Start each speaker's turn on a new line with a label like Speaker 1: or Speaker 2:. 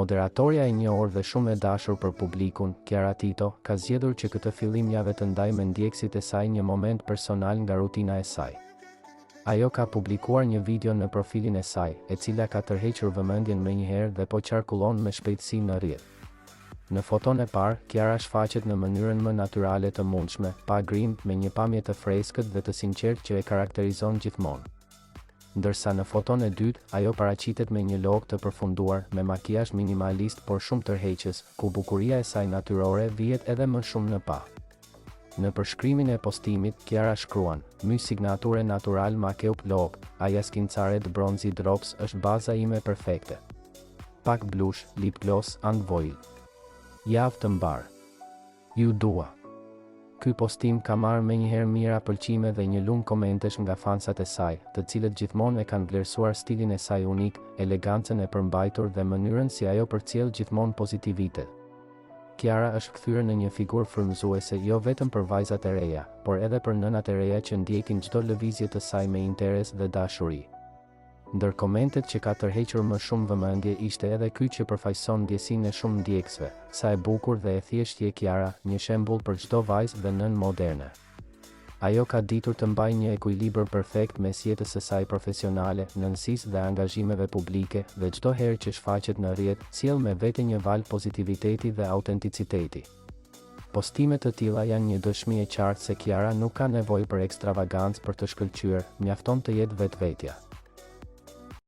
Speaker 1: Moderatorja e njohur dhe shumë e dashur për publikun, Chiara Tito, ka zgjedhur që këtë fillim jave të ndajë me ndjekësit e saj një moment personal nga rutina e saj. Ajo ka publikuar një video në profilin e saj, e cila ka tërhequr vëmendjen menjëherë dhe po qarkullon me shpejtësi në rrjet. Në foton e parë, Chiara shfaqet në mënyrën më natyrale të mundshme, pa grim, me një pamje të freskët dhe të sinqertë që e karakterizon gjithmonë. Ndërsa në foton e dytë, ajo paraqitet me një lok të përfunduar, me makijazh minimalist por shumë tërheqës, ku bukuria e saj natyrore vihet edhe më shumë në pa. Në përshkrimin e postimit, Chiara shkruan: "My signature natural makeup look, aja skincaret bronzy drops është baza ime perfekte. Pak blush, lip gloss and voil. Javë të mbar. Ju dua." Ky postim ka marrë menjëherë mira pëlqime dhe një lumë komentesh nga fansat e saj, të cilët gjithmonë e kanë vlerësuar stilin e saj unik, elegancën e përmbajtur dhe mënyrën si ajo përcjell gjithmonë pozitivitet. Chiara është kthyer në një figurë frymëzuese jo vetëm për vajzat e reja, por edhe për nënat e reja që ndjekin çdo lëvizje të saj me interes dhe dashuri. Ndër komentet që ka tërhequr më shumë vëmendje ishte edhe ky që përfaqëson ndjesinë e shumë ndjekësve: "Sa e bukur dhe e thjeshtë je Chiara, një shembull për çdo vajzë dhe nën moderne." Ajo ka ditur të mbajë një ekuilibër perfekt mes jetës së saj profesionale, nënsisë dhe angazhimeve publike, dhe çdo herë që shfaqet në rrjet, sjell me vete një valë pozitiviteti dhe autenticiteti. Postimet të tilla janë një dëshmi e qartë se Chiara nuk ka nevojë për ekstravagancë për të shkëlqyer, mjafton të jetë vetvetja.